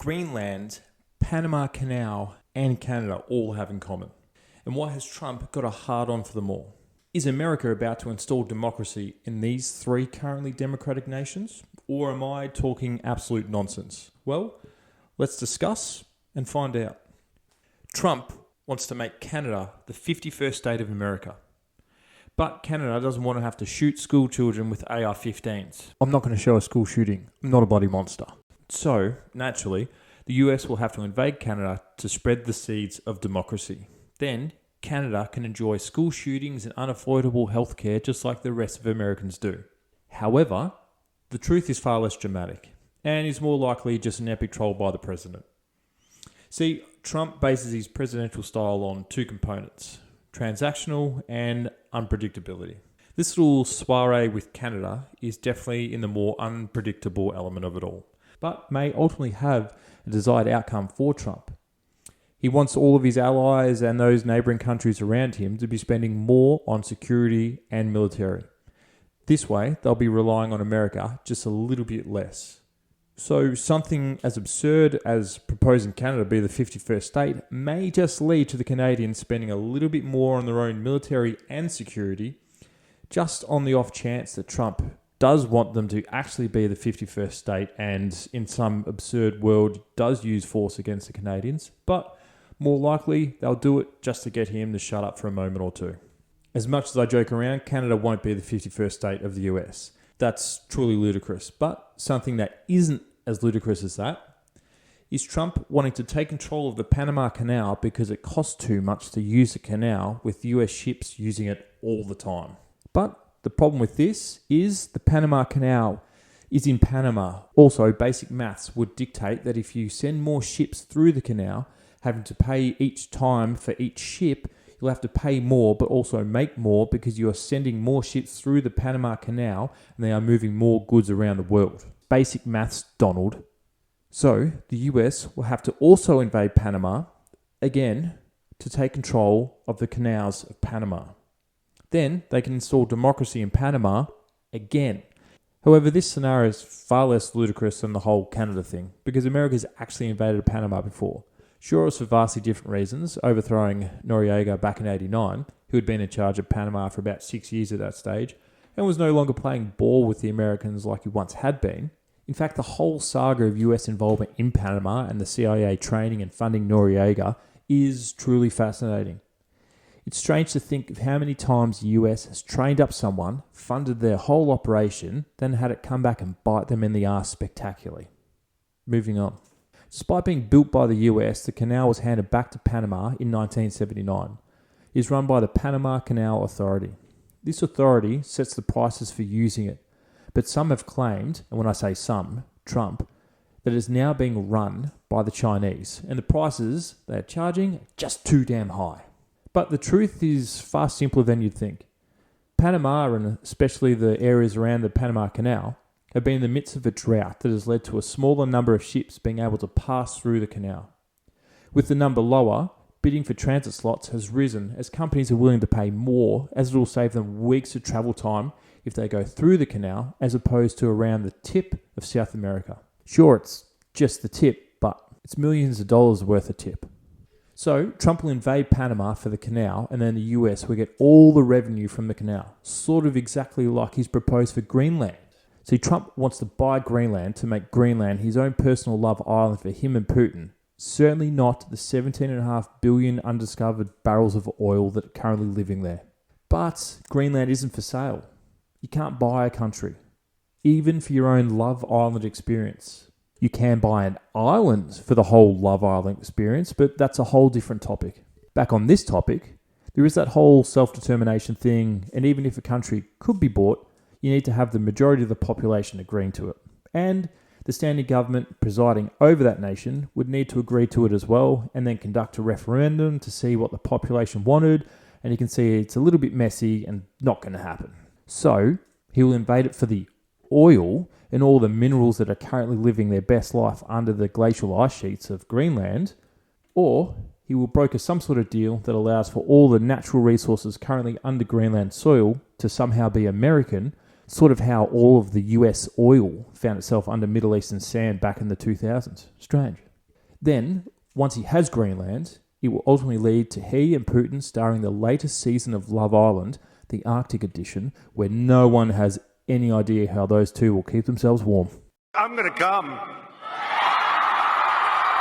Greenland, Panama Canal, and Canada all have in common? And why has Trump got a hard-on for them all? Is America about to install democracy in these three currently democratic nations? Or am I talking absolute nonsense? Well, let's discuss and find out. Trump wants to make Canada the 51st state of America. But Canada doesn't want to have to shoot school children with AR-15s. I'm not going to show a school shooting. I'm not a bloody monster. So, naturally, the US will have to invade Canada to spread the seeds of democracy. Then, Canada can enjoy school shootings and unavoidable healthcare just like the rest of Americans do. However, the truth is far less dramatic and is more likely just an epic troll by the president. See, Trump bases his presidential style on two components: transactional and unpredictability. This little soiree with Canada is definitely in the more unpredictable element of it all, but may ultimately have a desired outcome for Trump. He wants all of his allies and those neighbouring countries around him to be spending more on security and military. This way, they'll be relying on America just a little bit less. So something as absurd as proposing Canada be the 51st state may just lead to the Canadians spending a little bit more on their own military and security, just on the off chance that Trump does want them to actually be the 51st state and in some absurd world does use force against the Canadians, but more likely they'll do it just to get him to shut up for a moment or two. As much as I joke around, Canada won't be the 51st state of the US. That's truly ludicrous, but something that isn't as ludicrous as that is Trump wanting to take control of the Panama Canal because it costs too much to use the canal with US ships using it all the time. But the problem with this is the Panama Canal is in Panama. Also, basic maths would dictate that if you send more ships through the canal, having to pay each time for each ship, you'll have to pay more but also make more because you are sending more ships through the Panama Canal and they are moving more goods around the world. Basic maths, Donald. So, the US will have to also invade Panama, again, to take control of the canals of Panama. Then they can install democracy in Panama again. However, this scenario is far less ludicrous than the whole Canada thing because America's actually invaded Panama before. Sure, it was for vastly different reasons, overthrowing Noriega back in '89, who had been in charge of Panama for about 6 years at that stage, and was no longer playing ball with the Americans like he once had been. In fact, the whole saga of US involvement in Panama and the CIA training and funding Noriega is truly fascinating. It's strange to think of how many times the US has trained up someone, funded their whole operation, then had it come back and bite them in the arse spectacularly. Moving on. Despite being built by the US, the canal was handed back to Panama in 1979. It is run by the Panama Canal Authority. This authority sets the prices for using it, but some have claimed, and when I say some, Trump, that it is now being run by the Chinese, and the prices they are charging are just too damn high. But the truth is far simpler than you'd think. Panama, and especially the areas around the Panama Canal, have been in the midst of a drought that has led to a smaller number of ships being able to pass through the canal. With the number lower, bidding for transit slots has risen as companies are willing to pay more, as it will save them weeks of travel time if they go through the canal as opposed to around the tip of South America. Sure, it's just the tip, but it's millions of dollars worth of tip. So, Trump will invade Panama for the canal, and then the US will get all the revenue from the canal, sort of exactly like he's proposed for Greenland. See, Trump wants to buy Greenland to make Greenland his own personal love island for him and Putin. Certainly not the 17.5 billion undiscovered barrels of oil that are currently living there. But Greenland isn't for sale. You can't buy a country, even for your own Love Island experience. You can buy an island for the whole Love Island experience, but that's a whole different topic. Back on this topic, there is that whole self-determination thing, and even if a country could be bought, you need to have the majority of the population agreeing to it. And the standing government presiding over that nation would need to agree to it as well, and then conduct a referendum to see what the population wanted, and you can see it's a little bit messy and not going to happen. So, he will invade it for the oil and all the minerals that are currently living their best life under the glacial ice sheets of Greenland, or he will broker some sort of deal that allows for all the natural resources currently under Greenland soil to somehow be American, sort of how all of the US oil found itself under Middle Eastern sand back in the 2000s. Strange. Then, once he has Greenland, it will ultimately lead to he and Putin starring the latest season of Love Island, the Arctic edition, where no one has any idea how those two will keep themselves warm. I'm gonna come.